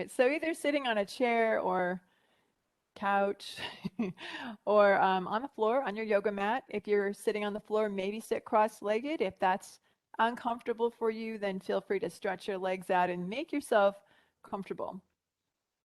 right, so either sitting on a chair or couch or on the floor on your yoga mat. If you're sitting on the floor, maybe sit cross-legged. If that's uncomfortable for you, then feel free to stretch your legs out and make yourself comfortable.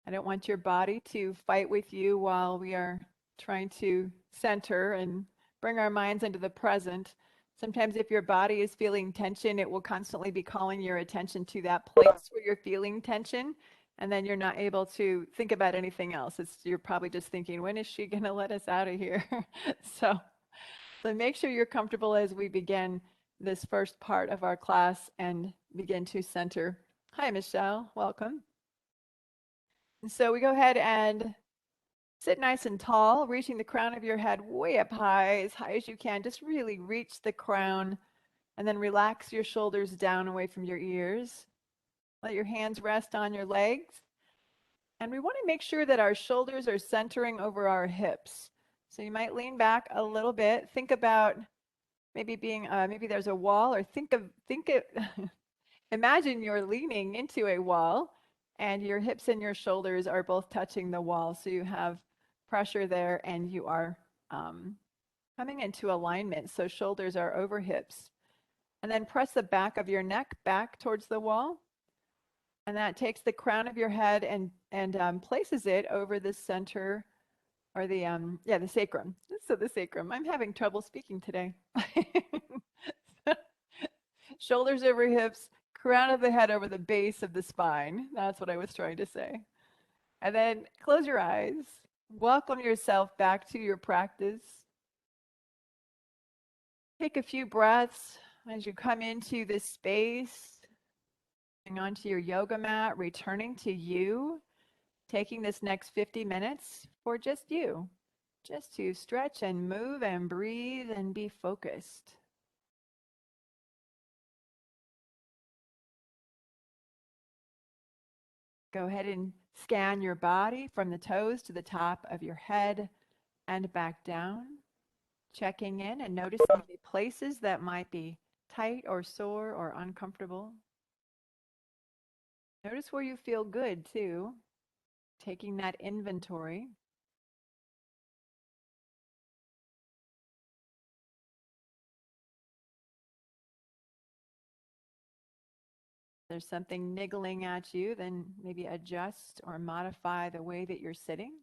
I don't want your body to fight with you while we are trying to center and bring our minds into the present. Sometimes if your body is feeling tension, it will constantly be calling your attention to that place where you're feeling tension, and then you're not able to think about anything else. You're probably just thinking, when is she going to let us out of here? so, so make sure you're comfortable as we begin this first part of our class and begin to center. Hi, Michelle. Welcome. And so we go ahead and sit nice and tall, reaching the crown of your head way up high as you can. Just really reach the crown and then relax your shoulders down away from your ears. Let your hands rest on your legs. And we want to make sure that our shoulders are centering over our hips. So you might lean back a little bit. Think about maybe maybe there's a wall, or imagine you're leaning into a wall and your hips and your shoulders are both touching the wall. So you have pressure there and you are coming into alignment. So shoulders are over hips. And then press the back of your neck back towards the wall. And that takes the crown of your head and places it over the center, or the sacrum. So the sacrum. I'm having trouble speaking today. Shoulders over hips, crown of the head over the base of the spine. That's what I was trying to say. And then close your eyes. Welcome yourself back to your practice. Take a few breaths as you come into this space, going onto your yoga mat, returning to you, taking this next 50 minutes for just you, just to stretch and move and breathe and be focused. Go ahead and scan your body from the toes to the top of your head and back down, checking in and noticing the places that might be tight or sore or uncomfortable. Notice where you feel good too, taking that inventory. If there's something niggling at you, then maybe adjust or modify the way that you're sitting.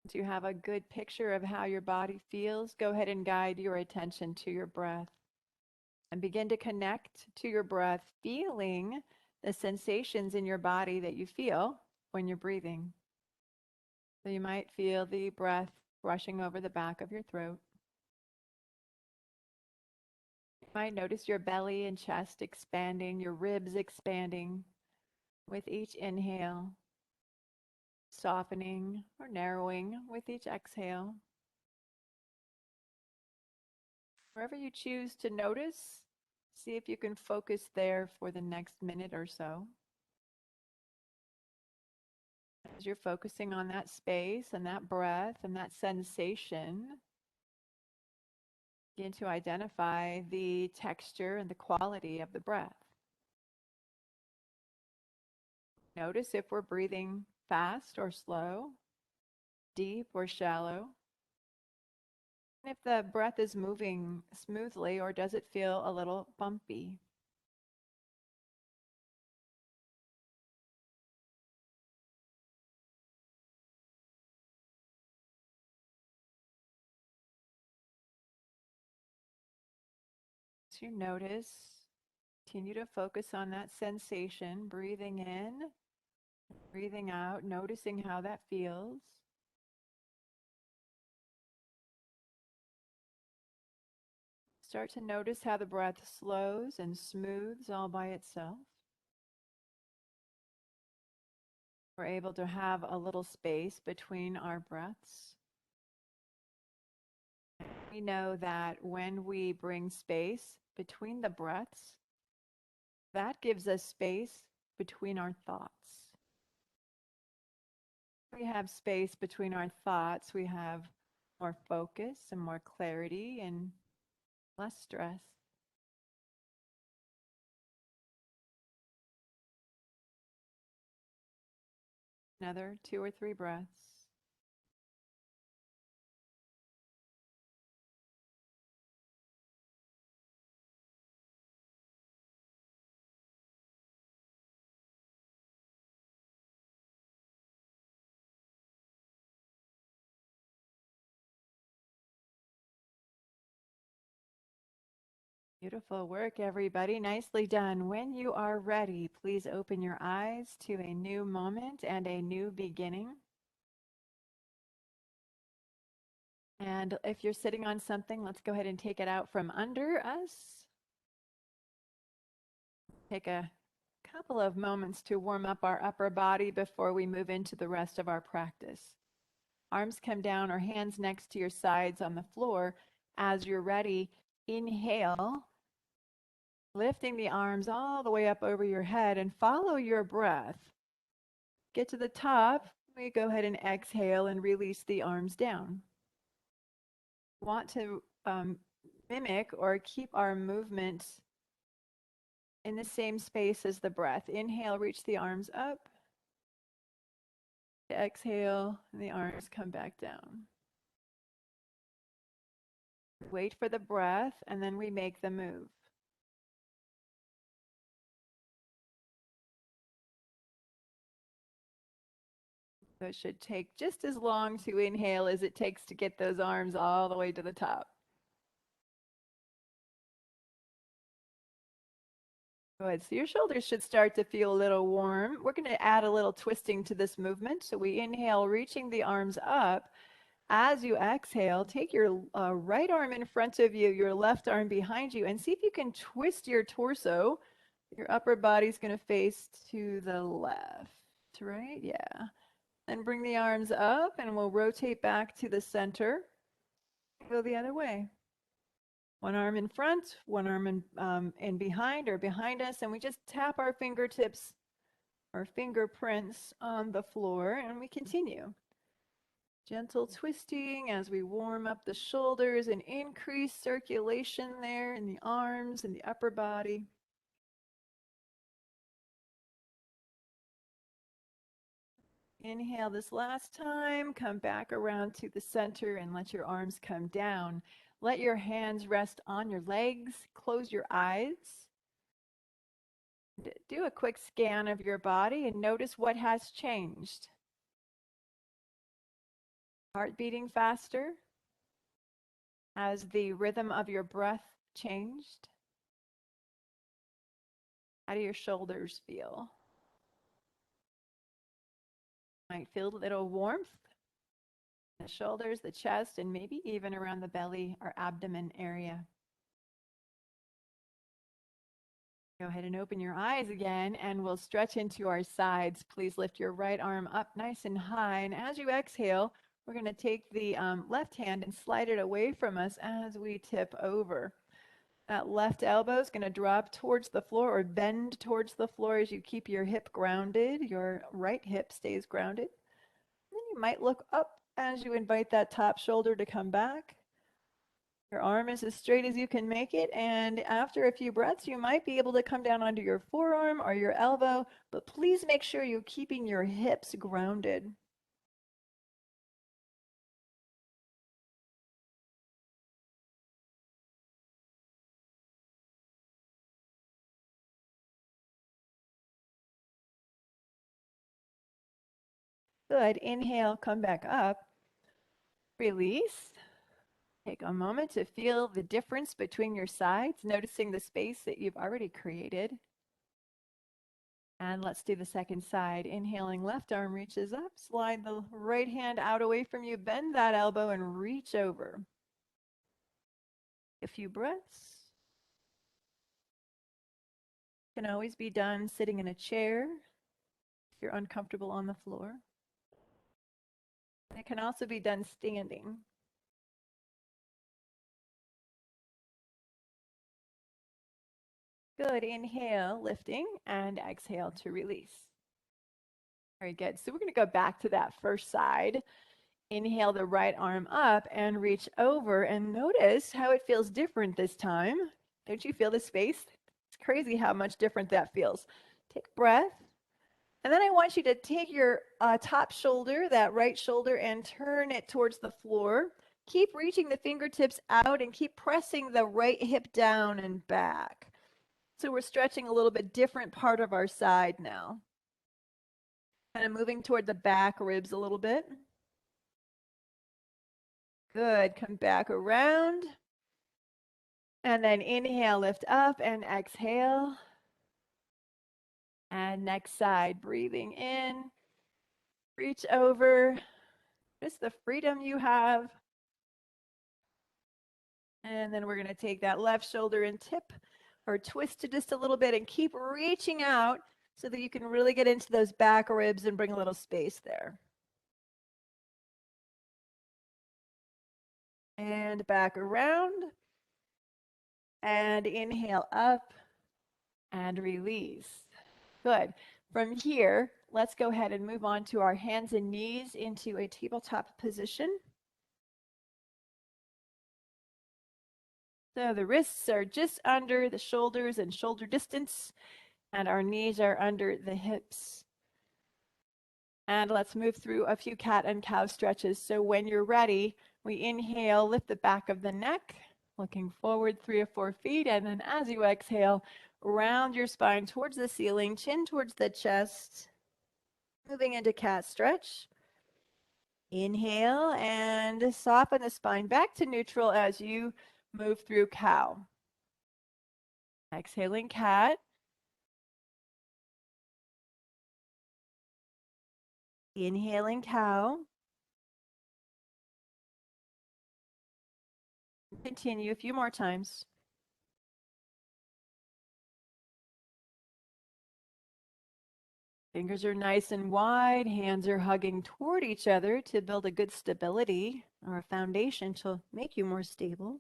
Once you have a good picture of how your body feels, go ahead and guide your attention to your breath and begin to connect to your breath, feeling the sensations in your body that you feel when you're breathing. So you might feel the breath rushing over the back of your throat. You might notice your belly and chest expanding, your ribs expanding with each inhale, softening or narrowing with each exhale. Wherever you choose to notice, see if you can focus there for the next minute or so. As you're focusing on that space and that breath and that sensation, begin to identify the texture and the quality of the breath. Notice if we're breathing fast or slow, deep or shallow. And if the breath is moving smoothly, or does it feel a little bumpy? As you notice, continue to focus on that sensation, breathing in, breathing out, noticing how that feels. Start to notice how the breath slows and smooths all by itself. We're able to have a little space between our breaths. We know that when we bring space between the breaths, that gives us space between our thoughts. We have space between our thoughts. We have more focus and more clarity and less stress. Another 2 or 3 breaths. Beautiful work, everybody. Nicely done. When you are ready, please open your eyes to a new moment and a new beginning. And if you're sitting on something, let's go ahead and take it out from under us. Take a couple of moments to warm up our upper body before we move into the rest of our practice. Arms come down or hands next to your sides on the floor. As you're ready, inhale, lifting the arms all the way up over your head and follow your breath. Get to the top, we go ahead and exhale and release the arms down. Want to mimic or keep our movement in the same space as the breath. Inhale, reach the arms up. Exhale, and the arms come back down. Wait for the breath, and then we make the move. So it should take just as long to inhale as it takes to get those arms all the way to the top. Good. So your shoulders should start to feel a little warm. We're going to add a little twisting to this movement. So we inhale, reaching the arms up. As you exhale, take your right arm in front of you, your left arm behind you, and see if you can twist your torso. Your upper body's going to face to the left, right? Yeah. Then bring the arms up and we'll rotate back to the center. Go the other way. One arm in front, one arm in behind or behind us, and we just tap our fingertips or fingerprints on the floor, and we continue. Gentle twisting as we warm up the shoulders and increase circulation there in the arms and the upper body. Inhale this last time, come back around to the center and let your arms come down. Let your hands rest on your legs, close your eyes. Do a quick scan of your body and notice what has changed. Heart beating faster? Has the rhythm of your breath changed? How do your shoulders feel? Might feel a little warmth in the shoulders, the chest, and maybe even around the belly or abdomen area. Go ahead and open your eyes again, and we'll stretch into our sides. Please lift your right arm up nice and high. And as you exhale, we're going to take the left hand and slide it away from us as we tip over. That left elbow is going to drop towards the floor or bend towards the floor as you keep your hip grounded. Your right hip stays grounded. Then you might look up as you invite that top shoulder to come back. Your arm is as straight as you can make it, and after a few breaths, you might be able to come down onto your forearm or your elbow, but please make sure you're keeping your hips grounded. Good. Inhale, come back up. Release. Take a moment to feel the difference between your sides, noticing the space that you've already created. And let's do the second side. Inhaling, left arm reaches up. Slide the right hand out away from you. Bend that elbow and reach over. A few breaths. Can always be done sitting in a chair if you're uncomfortable on the floor. It can also be done standing. Good. Inhale, lifting, and exhale to release. Very good. So we're going to go back to that first side. Inhale the right arm up and reach over, and notice how it feels different this time. Don't you feel the space? It's crazy how much different that feels. Take a breath. And then I want you to take your top shoulder, that right shoulder, and turn it towards the floor. Keep reaching the fingertips out and keep pressing the right hip down and back. So we're stretching a little bit different part of our side now. Kind of moving toward the back ribs a little bit. Good. Come back around. And then inhale, lift up, and exhale. And next side, breathing in. Reach over. Just the freedom you have. And then we're going to take that left shoulder and tip or twist it just a little bit and keep reaching out so that you can really get into those back ribs and bring a little space there. And back around. And inhale up and release. Good. From here, let's go ahead and move on to our hands and knees into a tabletop position. So the wrists are just under the shoulders and shoulder distance, and our knees are under the hips. And let's move through a few cat and cow stretches. So when you're ready, we inhale, lift the back of the neck, looking forward 3 or 4 feet. And then as you exhale, round your spine towards the ceiling, chin towards the chest, moving into cat stretch. Inhale and soften the spine back to neutral as you move through cow. Exhaling cat. Inhaling cow. Continue a few more times. Fingers are nice and wide, hands are hugging toward each other to build a good stability or a foundation to make you more stable.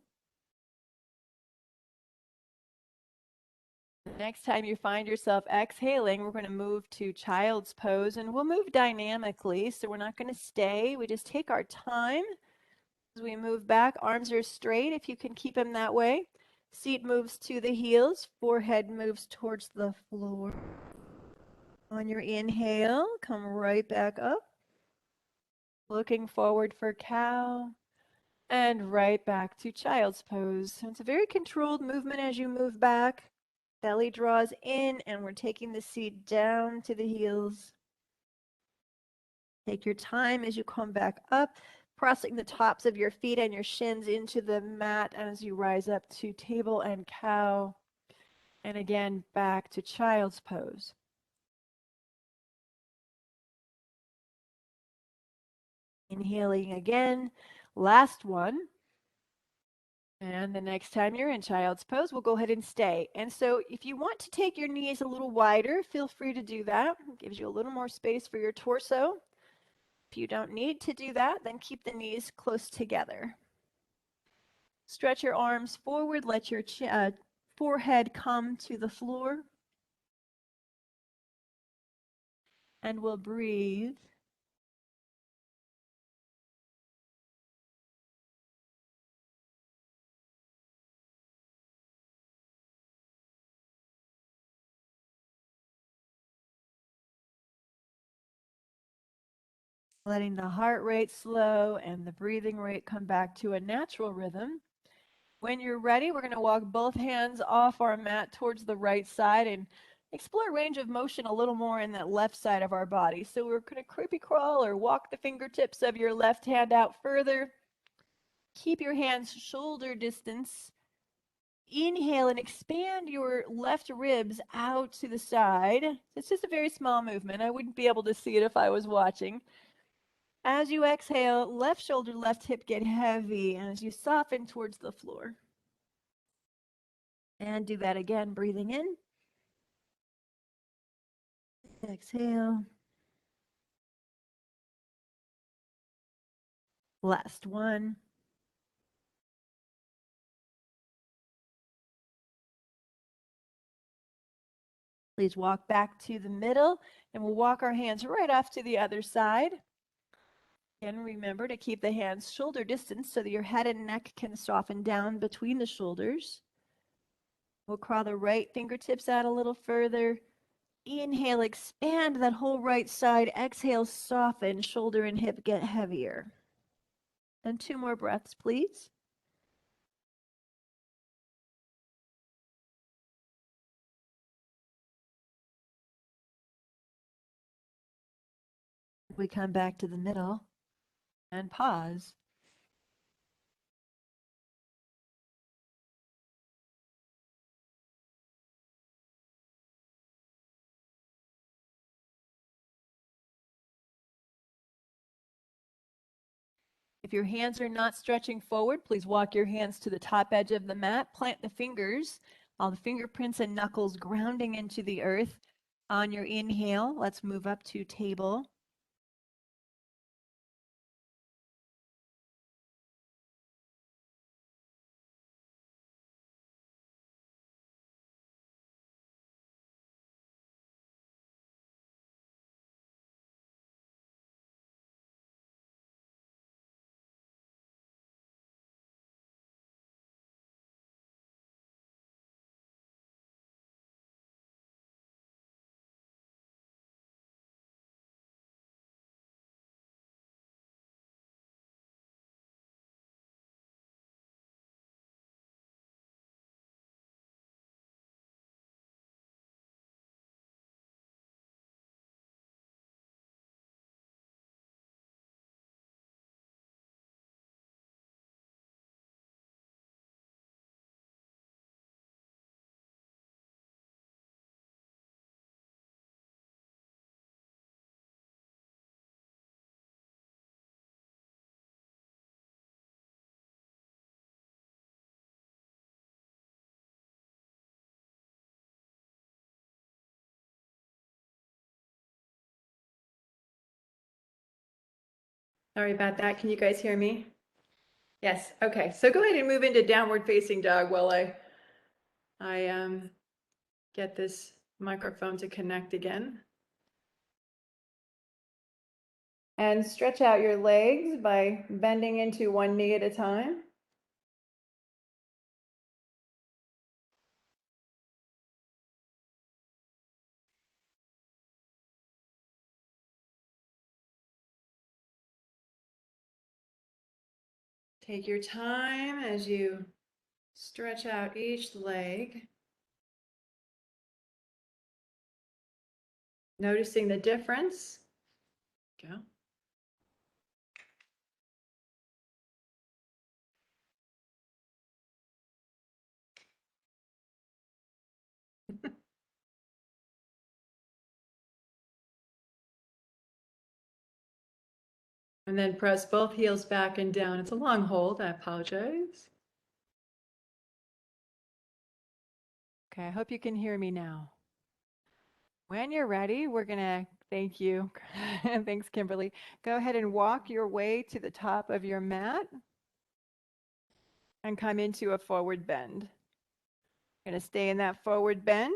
The next time you find yourself exhaling, we're going to move to child's pose, and we'll move dynamically. So we're not going to stay. We just take our time as we move back. Arms are straight if you can keep them that way. Seat moves to the heels, forehead moves towards the floor. On your inhale, come right back up. Looking forward for cow. And right back to child's pose. So it's a very controlled movement as you move back. Belly draws in, and we're taking the seat down to the heels. Take your time as you come back up, pressing the tops of your feet and your shins into the mat as you rise up to table and cow. And again, back to child's pose. Inhaling again. Last one. And the next time you're in child's pose, we'll go ahead and stay. And so if you want to take your knees a little wider, feel free to do that. It gives you a little more space for your torso. If you don't need to do that, then keep the knees close together. Stretch your arms forward, let your forehead come to the floor. And we'll breathe. Letting the heart rate slow and the breathing rate come back to a natural rhythm. When you're ready, we're going to walk both hands off our mat towards the right side and explore range of motion a little more in that left side of our body. So we're going to creepy crawl or walk the fingertips of your left hand out further. Keep your hands shoulder distance. Inhale and expand your left ribs out to the side. It's just a very small movement. I wouldn't be able to see it if I was watching. As you exhale, left shoulder, left hip get heavy as you soften towards the floor. And do that again, breathing in. Exhale. Last one. Please walk back to the middle, and we'll walk our hands right off to the other side. And remember to keep the hands shoulder distance so that your head and neck can soften down between the shoulders. We'll crawl the right fingertips out a little further. Inhale, expand that whole right side. Exhale, soften, shoulder and hip get heavier. And 2 more breaths, please. We come back to the middle and pause. If your hands are not stretching forward, please walk your hands to the top edge of the mat. Plant the fingers, all the fingerprints and knuckles grounding into the earth. On your inhale, let's move up to table. Sorry about that. Can you guys hear me? Yes. Okay. So go ahead and move into downward facing dog while I get this microphone to connect again. And stretch out your legs by bending into one knee at a time. Take your time as you stretch out each leg. Noticing the difference. Go. And then press both heels back and down. It's a long hold. I apologize. Okay, I hope you can hear me now. When you're ready, we're gonna, thank you. Thanks, Kimberly. Go ahead and walk your way to the top of your mat and come into a forward bend. Gonna stay in that forward bend.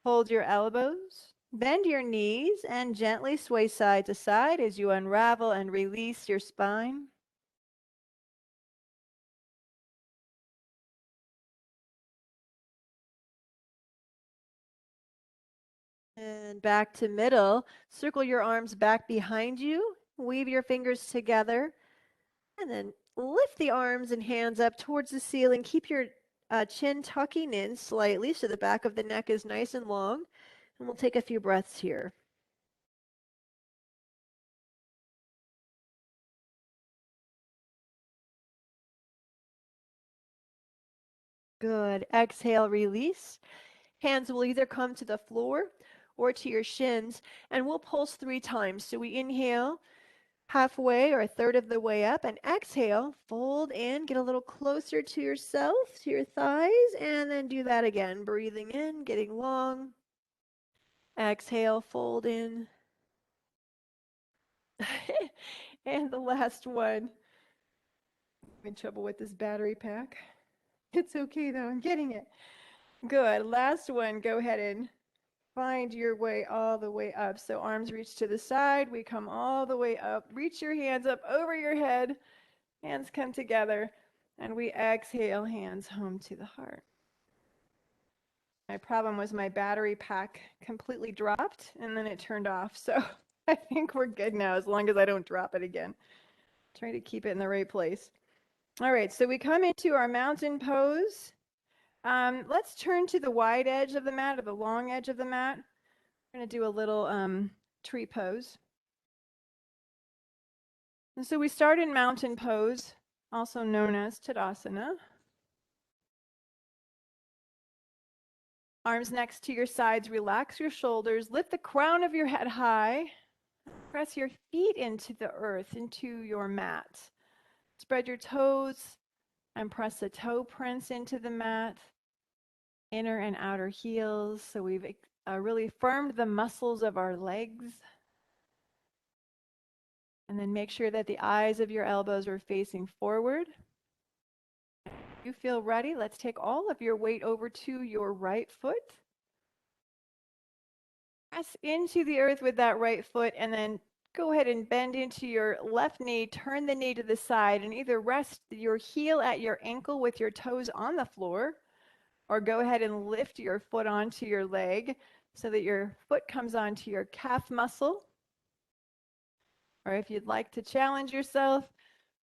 Hold your elbows, bend your knees, and gently sway side to side as you unravel and release your spine. And back to middle. Circle your arms back behind you. Weave your fingers together. And then lift the arms and hands up towards the ceiling. Keep your chin tucking in slightly so the back of the neck is nice and long. And we'll take a few breaths here. Good. Exhale, release. Hands will either come to the floor or to your shins, and we'll pulse 3 times. So we inhale halfway or a third of the way up, and exhale, fold in, get a little closer to yourself, to your thighs, and then do that again. Breathing in, getting long. Exhale, fold in. And the last one. I'm in trouble with this battery pack. It's okay though, I'm getting it. Good. Last one, go ahead and find your way all the way up. So arms reach to the side. We come all the way up. Reach your hands up over your head. Hands come together. And we exhale, hands home to the heart. My problem was my battery pack completely dropped and then it turned off. So I think we're good now as long as I don't drop it again. Try to keep it in the right place. All right, so we come into our mountain pose. Let's turn to the wide edge of the mat or the long edge of the mat. We're going to do a little tree pose. And so we start in mountain pose, also known as Tadasana. Arms next to your sides, relax your shoulders, lift the crown of your head high. Press your feet into the earth, into your mat. Spread your toes and press the toe prints into the mat. Inner and outer heels. So we've really firmed the muscles of our legs. And then make sure that the eyes of your elbows are facing forward. If you feel ready, let's take all of your weight over to your right foot. Press into the earth with that right foot and then go ahead and bend into your left knee, turn the knee to the side and either rest your heel at your ankle with your toes on the floor or go ahead and lift your foot onto your leg so that your foot comes onto your calf muscle. Or if you'd like to challenge yourself,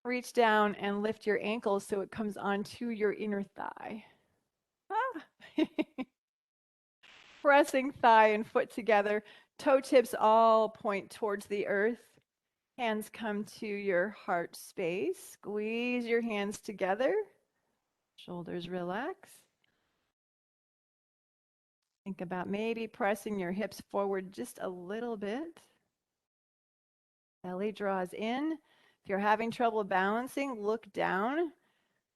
reach down and lift your ankle so it comes onto your inner thigh. Ah. Pressing thigh and foot together, toe tips all point towards the earth. Hands come to your heart space. Squeeze your hands together. Shoulders relax. Think about maybe pressing your hips forward just a little bit. Belly draws in. If you're having trouble balancing, look down.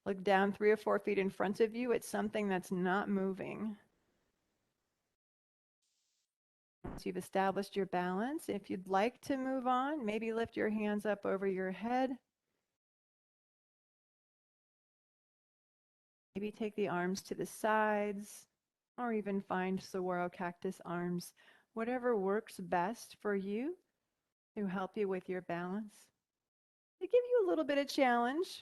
Look down 3 or 4 feet in front of you at something that's not moving. Once you've established your balance, if you'd like to move on, maybe lift your hands up over your head. Maybe take the arms to the sides, or even find saguaro cactus arms, whatever works best for you to help you with your balance. To give you a little bit of challenge.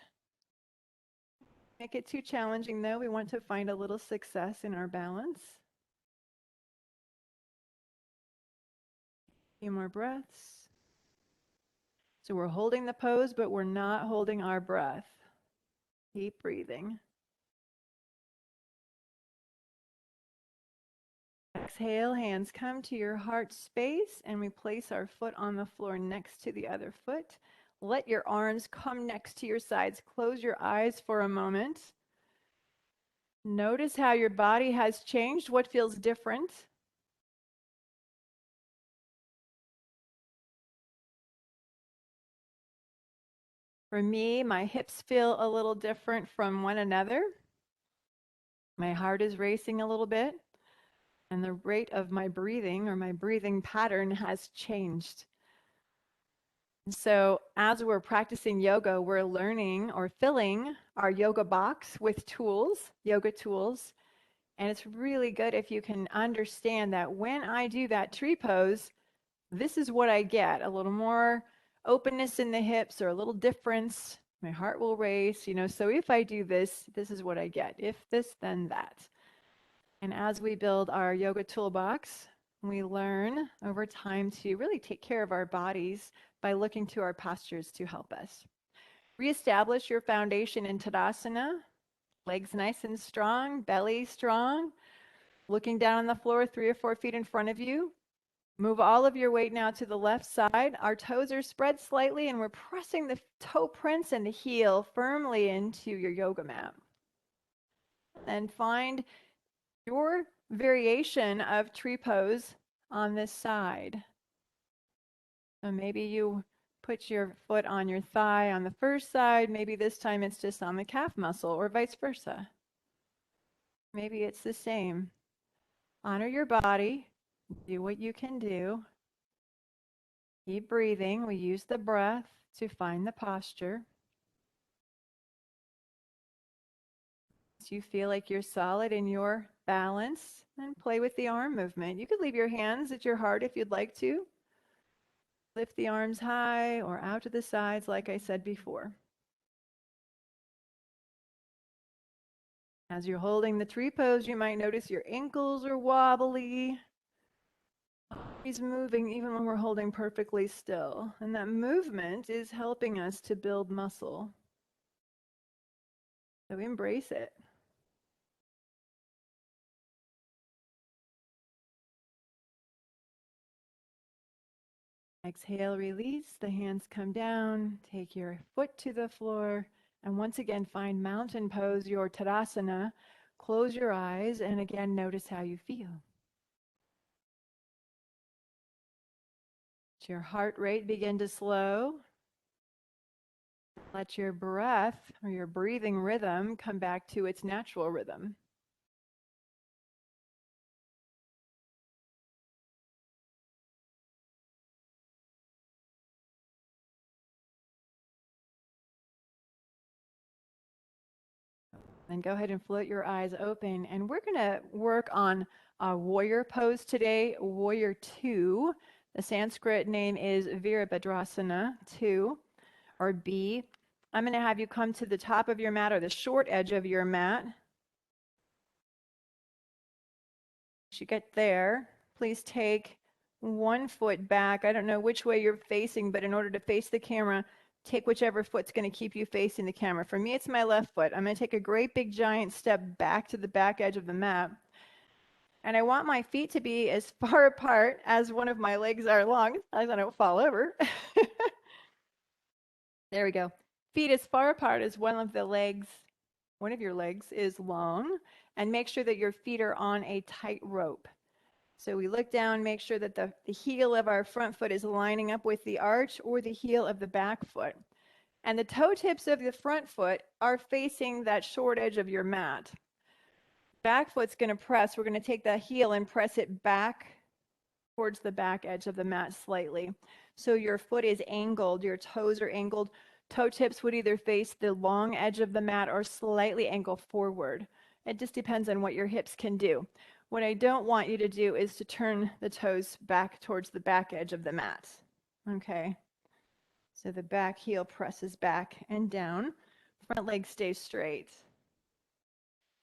Make it too challenging though. We want to find a little success in our balance. A few more breaths. So we're holding the pose, but we're not holding our breath. Keep breathing. Exhale, hands come to your heart space, and we place our foot on the floor next to the other foot. Let your arms come next to your sides. Close your eyes for a moment. Notice how your body has changed. What feels different? For me, my hips feel a little different from one another. My heart is racing a little bit, and the rate of my breathing or my breathing pattern has changed. So as we're practicing yoga, we're learning or filling our yoga box with tools, yoga tools. And it's really good if you can understand that when I do that tree pose, this is what I get, a little more openness in the hips or a little difference. My heart will race, so if I do this, this is what I get. If this, then that. And as we build our yoga toolbox, we learn over time to really take care of our bodies by looking to our postures to help us. Reestablish your foundation in Tadasana. Legs nice and strong, belly strong. Looking down on the floor 3 or 4 feet in front of you. Move all of your weight now to the left side. Our toes are spread slightly and we're pressing the toe prints and the heel firmly into your yoga mat. And find your variation of tree pose on this side. So maybe you put your foot on your thigh on the first side. Maybe this time it's just on the calf muscle or vice versa. Maybe it's the same. Honor your body. Do what you can do. Keep breathing. We use the breath to find the posture. So you feel like you're solid in your balance, and play with the arm movement. You could leave your hands at your heart if you'd like to. Lift the arms high or out to the sides, like I said before. As you're holding the tree pose, you might notice your ankles are wobbly. He's moving even when we're holding perfectly still. And that movement is helping us to build muscle. So embrace it. Exhale, release. The hands come down. Take your foot to the floor. And once again, find mountain pose, your Tadasana. Close your eyes and again, notice how you feel. Let your heart rate begin to slow. Let your breath or your breathing rhythm come back to its natural rhythm. Then go ahead and float your eyes open. And we're going to work on a warrior pose today, Warrior 2. The Sanskrit name is Virabhadrasana 2 or B. I'm going to have you come to the top of your mat or the short edge of your mat. As you get there, please take one foot back. I don't know which way you're facing, but in order to face the camera, take whichever foot's going to keep you facing the camera. For me, it's my left foot. I'm going to take a great big giant step back to the back edge of the mat. And I want my feet to be as far apart as one of my legs are long, as I don't fall over. There we go. Feet as far apart as one of your legs is long, and make sure that your feet are on a tight rope. So we look down, make sure that the heel of our front foot is lining up with the arch or the heel of the back foot. And the toe tips of the front foot are facing that short edge of your mat. Back foot's going to press. We're going to take the heel and press it back towards the back edge of the mat slightly. So your foot is angled, your toes are angled. Toe tips would either face the long edge of the mat or slightly angle forward. It just depends on what your hips can do. What I don't want you to do is to turn the toes back towards the back edge of the mat. Okay. So the back heel presses back and down. Front leg stays straight.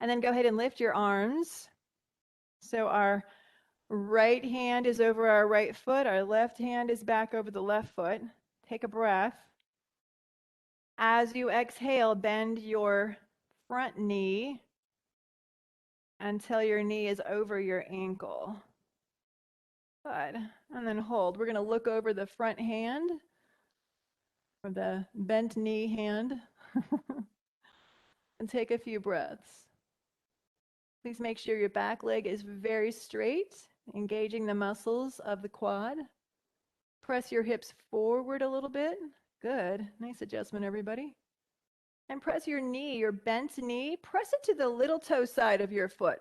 And then go ahead and lift your arms. So our right hand is over our right foot. Our left hand is back over the left foot. Take a breath. As you exhale, bend your front knee until your knee is over your ankle. Good. And then hold. We're going to look over the front hand or the bent knee hand and take a few breaths. Please make sure your back leg is very straight, engaging the muscles of the quad. Press your hips forward a little bit. Good. Nice adjustment, everybody. And press your knee, your bent knee, press it to the little toe side of your foot.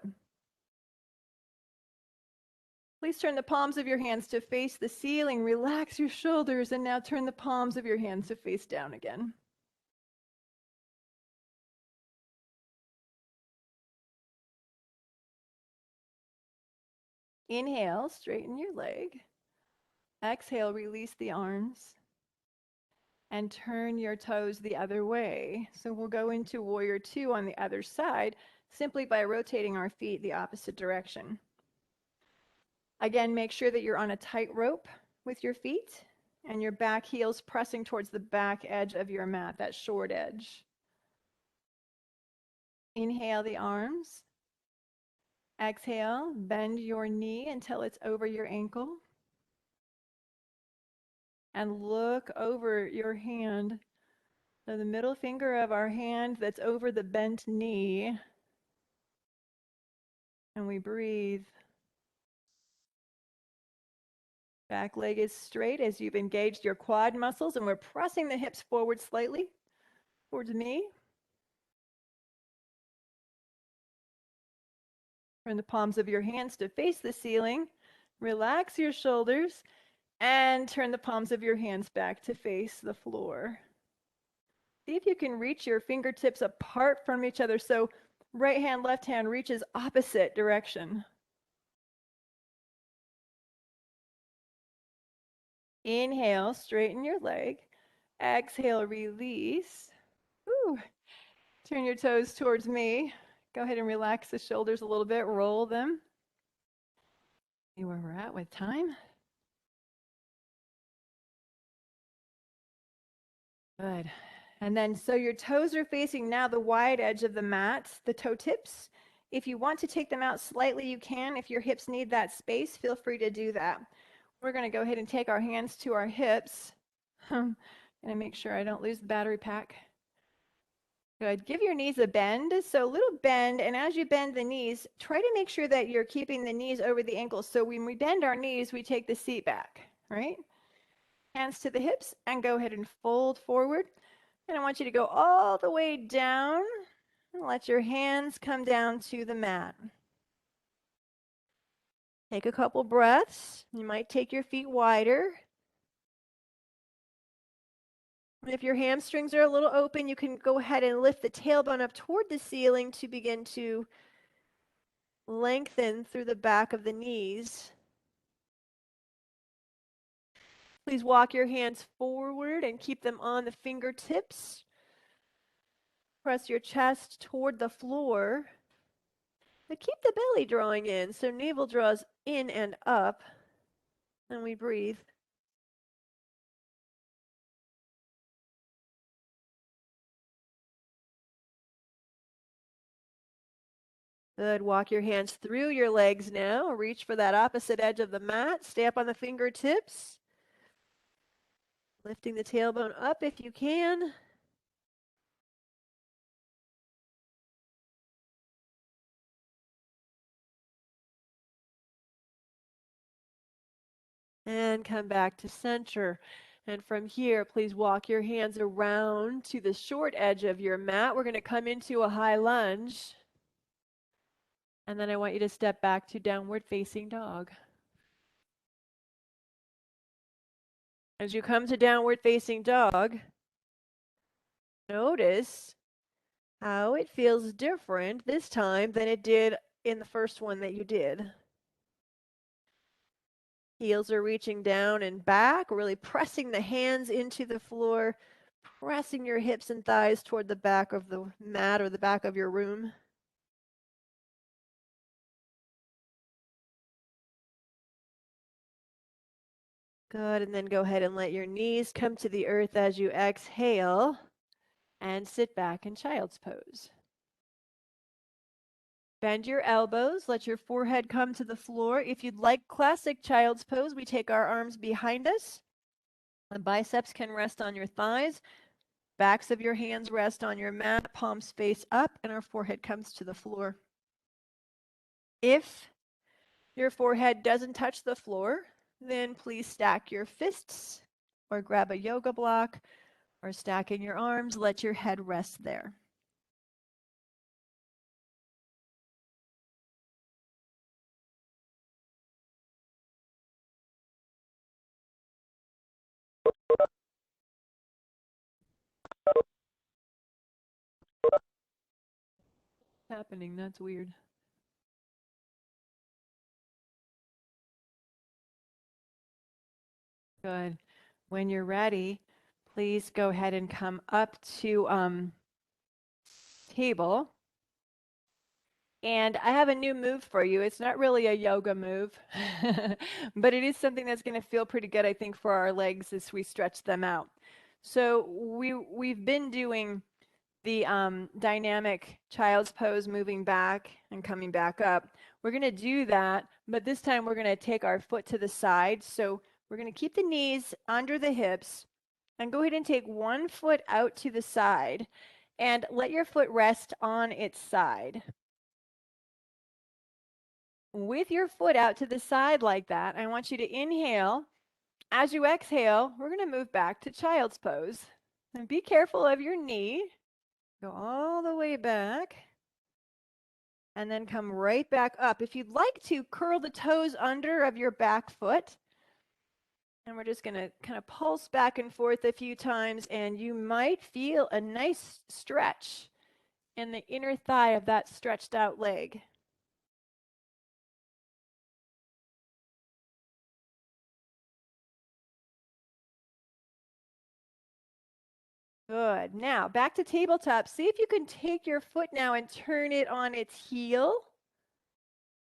Please turn the palms of your hands to face the ceiling. Relax your shoulders, and now turn the palms of your hands to face down again. Inhale, straighten your leg. Exhale, release the arms. And turn your toes the other way. So we'll go into Warrior 2 on the other side, simply by rotating our feet the opposite direction. Again, make sure that you're on a tight rope with your feet and your back heels pressing towards the back edge of your mat, that short edge. Inhale the arms. Exhale, bend your knee until it's over your ankle. And look over your hand. So the middle finger of our hand that's over the bent knee. And we breathe. Back leg is straight as you've engaged your quad muscles, and we're pressing the hips forward slightly towards me. Turn the palms of your hands to face the ceiling. Relax your shoulders and turn the palms of your hands back to face the floor. See if you can reach your fingertips apart from each other. So Right hand, left hand reaches opposite direction. Inhale, straighten your leg. Exhale, release. Ooh. Turn your toes towards me. Go ahead and relax the shoulders a little bit, roll them. See where we're at with time. Good. And then so your toes are facing now the wide edge of the mat, the toe tips. If you want to take them out slightly, you can. If your hips need that space, feel free to do that. We're going to go ahead and take our hands to our hips. I'm going to make sure I don't lose the battery pack. Good. Give your knees a bend. So a little bend, and as you bend the knees, try to make sure that you're keeping the knees over the ankles. So when we bend our knees, we take the seat back, right? Hands to the hips, and go ahead and fold forward. And I want you to go all the way down and let your hands come down to the mat. Take a couple breaths. You might take your feet wider. If your hamstrings are a little open, you can go ahead and lift the tailbone up toward the ceiling to begin to lengthen through the back of the knees. Please walk your hands forward and keep them on the fingertips. Press your chest toward the floor. But keep the belly drawing in, so navel draws in and up. And we breathe. Good. Walk your hands through your legs now. Reach for that opposite edge of the mat. Stay up on the fingertips. Lifting the tailbone up if you can. And come back to center. And from here, please walk your hands around to the short edge of your mat. We're going to come into a high lunge. And then I want you to step back to downward facing dog. As you come to downward facing dog, notice how it feels different this time than it did in the first one that you did. Heels are reaching down and back, really pressing the hands into the floor, pressing your hips and thighs toward the back of the mat or the back of your room. Good, and then go ahead and let your knees come to the earth as you exhale and sit back in child's pose. Bend your elbows, let your forehead come to the floor. If you'd like classic child's pose, we take our arms behind us. The biceps can rest on your thighs. Backs of your hands rest on your mat, palms face up, and our forehead comes to the floor. If your forehead doesn't touch the floor, then please stack your fists or grab a yoga block or stacking your arms. Let your head rest there. What's happening? That's weird. Good. When you're ready, please go ahead and come up to table. And I have a new move for you. It's not really a yoga move, but it is something that's going to feel pretty good, I think, for our legs as we stretch them out. So we've been doing the dynamic child's pose, moving back and coming back up. We're going to do that, but this time we're going to take our foot to the side. So we're going to keep the knees under the hips and go ahead and take one foot out to the side and let your foot rest on its side. With your foot out to the side like that, I want you to inhale. As you exhale, we're going to move back to child's pose. And be careful of your knee. Go all the way back. And then come right back up. If you'd like to, curl the toes under of your back foot. And we're just going to kind of pulse back and forth a few times, and you might feel a nice stretch in the inner thigh of that stretched out leg. Good. Now back to tabletop. See if you can take your foot now and turn it on its heel.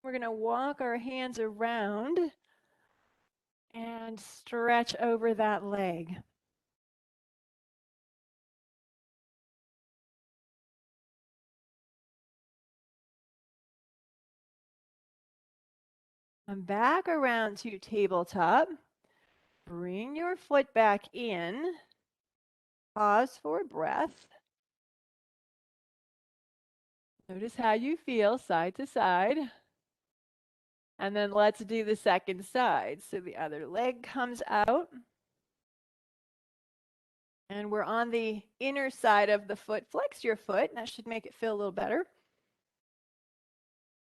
We're going to walk our hands around and stretch over that leg. And back around to tabletop. Bring your foot back in. Pause for breath. Notice how you feel side to side. And then let's do the second side. So the other leg comes out. And we're on the inner side of the foot. Flex your foot. That should make it feel a little better.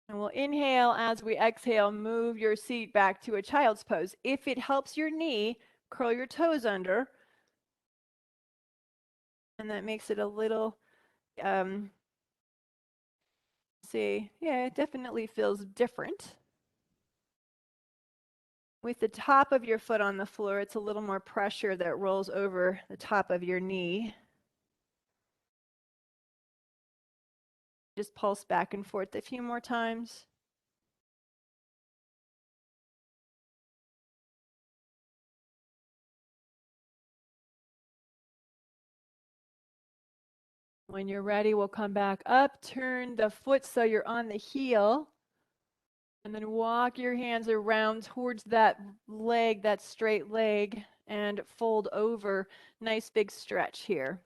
And we'll inhale as we exhale, move your seat back to a child's pose. If it helps your knee, curl your toes under. And that makes it a little, see, yeah, it definitely feels different. With the top of your foot on the floor, it's a little more pressure that rolls over the top of your knee. Just pulse back and forth a few more times. When you're ready, we'll come back up, turn the foot so you're on the heel, and then walk your hands around towards that leg, that straight leg, and fold over. Nice big stretch here.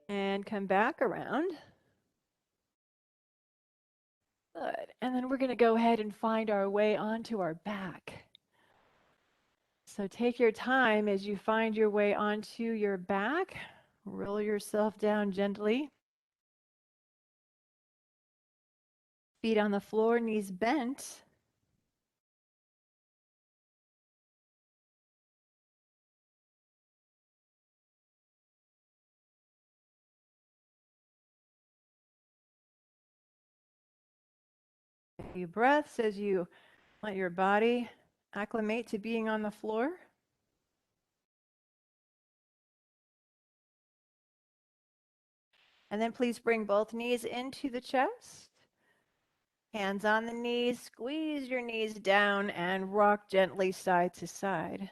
And come back around. Good. And then we're going to go ahead and find our way onto our back. So take your time as you find your way onto your back. Roll yourself down gently. Feet on the floor, knees bent. A few breaths as you let your body acclimate to being on the floor. And then please bring both knees into the chest. Hands on the knees, squeeze your knees down and rock gently side to side.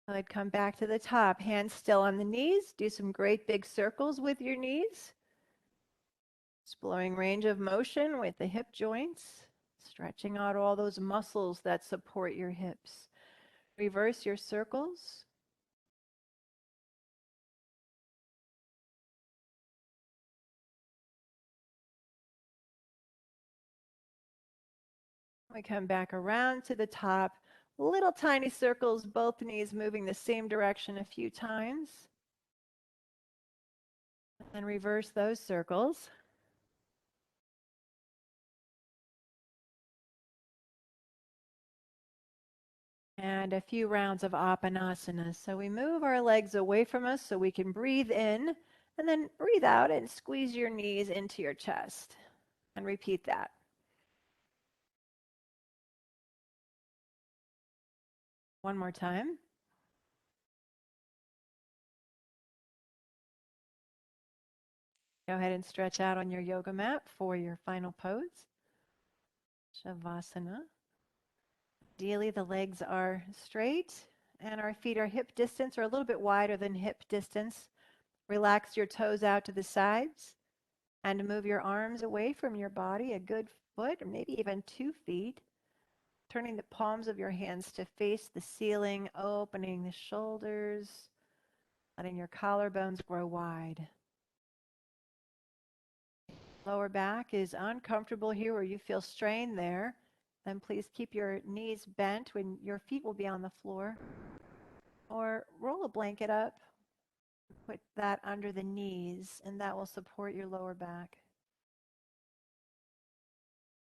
Good, come back to the top. Hands still on the knees. Do some great big circles with your knees. Exploring range of motion with the hip joints. Stretching out all those muscles that support your hips. Reverse your circles. We come back around to the top. Little tiny circles, both knees moving the same direction a few times. And reverse those circles. And a few rounds of Apanasana. So we move our legs away from us so we can breathe in and then breathe out and squeeze your knees into your chest. And repeat that. One more time. Go ahead and stretch out on your yoga mat for your final pose. Shavasana. Ideally, the legs are straight and our feet are hip distance or a little bit wider than hip distance. Relax your toes out to the sides and move your arms away from your body, a good foot or maybe even 2 feet. Turning the palms of your hands to face the ceiling, opening the shoulders, letting your collarbones grow wide. Lower back is uncomfortable here where you feel strain there. then please keep your knees bent when your feet will be on the floor. Or roll a blanket up, put that under the knees, and that will support your lower back.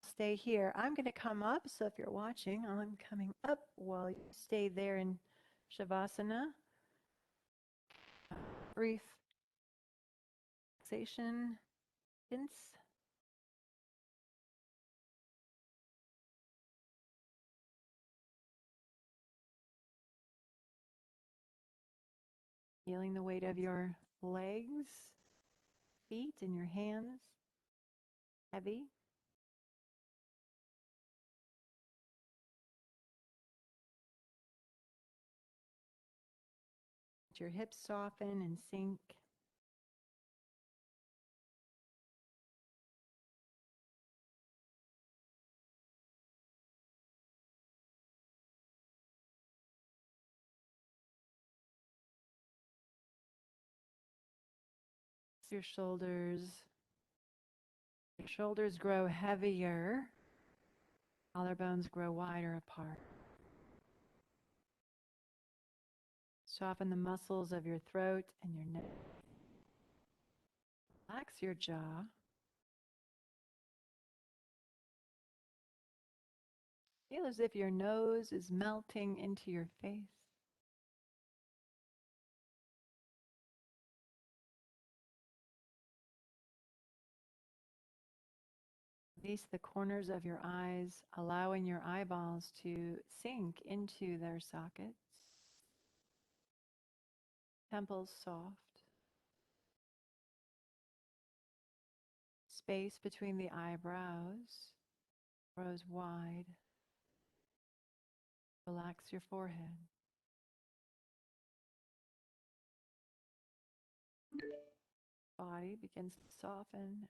Stay here. I'm going to come up, so if you're watching, I'm coming up while you stay there in Shavasana. Brief relaxation. Feeling the weight of your legs, feet, and your hands. Heavy. Let your hips soften and sink. Your shoulders. Your shoulders grow heavier. Collarbones grow wider apart. Soften the muscles of your throat and your neck. Relax your jaw. Feel as if your nose is melting into your face. Release the corners of your eyes, allowing your eyeballs to sink into their sockets. Temples soft. Space between the eyebrows grows wide. Relax your forehead. Body begins to soften.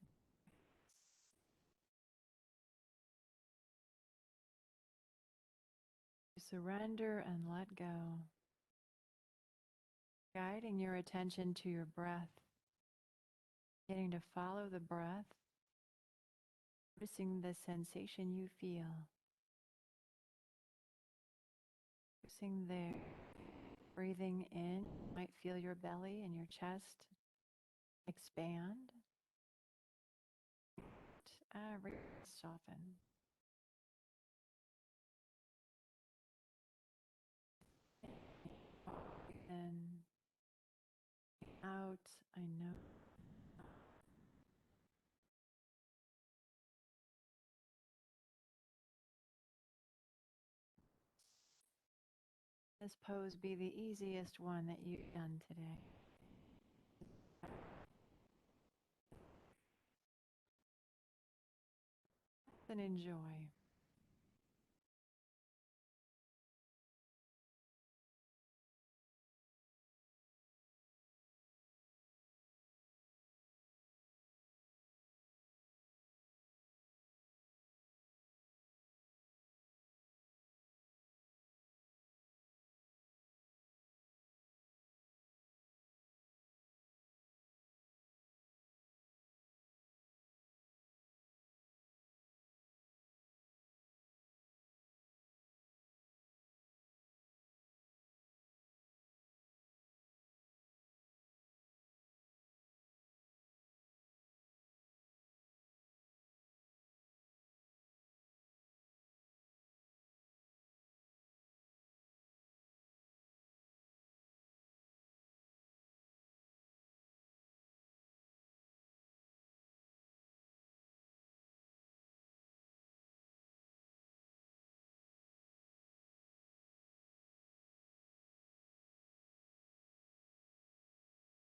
Surrender and let go. Guiding your attention to your breath. Getting to follow the breath. Noticing the sensation you feel. Noticing there. Breathing in, you might feel your belly and your chest expand. Soften. In, out, I know. This pose be the easiest one that you've done today. And enjoy.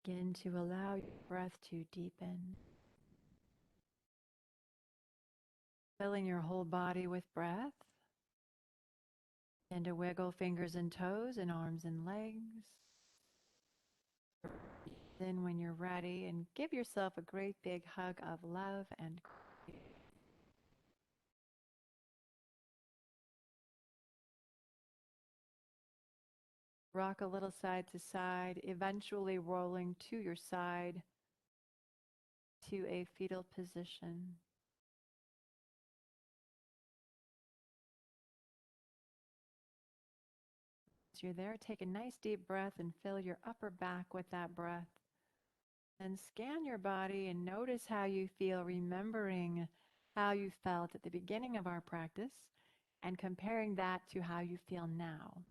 Begin to allow your breath to deepen. Filling your whole body with breath. And to wiggle fingers and toes and arms and legs. Then when you're ready, and give yourself a great big hug of love and rock a little side to side, eventually rolling to your side to a fetal position. you're there, take a nice deep breath and fill your upper back with that breath. And scan your body and notice how you feel, remembering how you felt at the beginning of our practice and comparing that to how you feel now.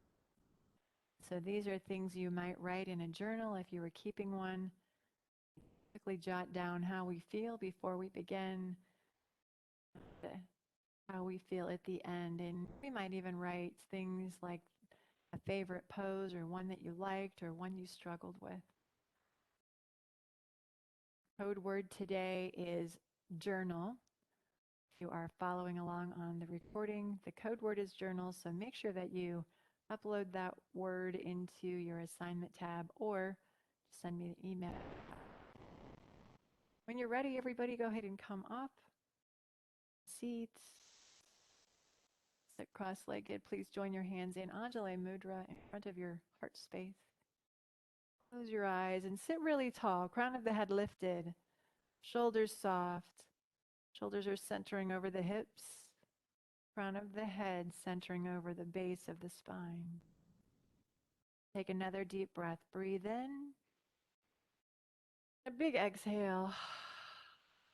So these are things you might write in a journal if you were keeping one. Quickly jot down how we feel before we begin, how we feel at the end. And we might even write things like a favorite pose or one that you liked or one you struggled with. Code word today is journal. If you are following along on the recording, the code word is journal, so make sure that you upload that word into your assignment tab or send me an email. When you're ready, everybody go ahead and come up. Seats. Sit cross-legged. Please join your hands in Anjali Mudra in front of your heart space. Close your eyes and sit really tall, crown of the head lifted, shoulders soft. Shoulders are centering over the hips, crown of the head centering over the base of the spine. Take another deep breath. Breathe in. A big exhale.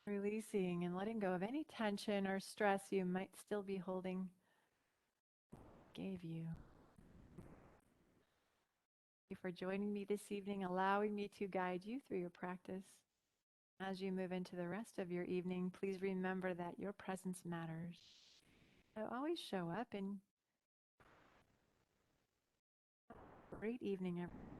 Releasing and letting go of any tension or stress you might still be holding. Gave you. Thank you for joining me this evening, allowing me to guide you through your practice. As you move into the rest of your evening, please remember that your presence matters. So always show up and have a great evening, everyone.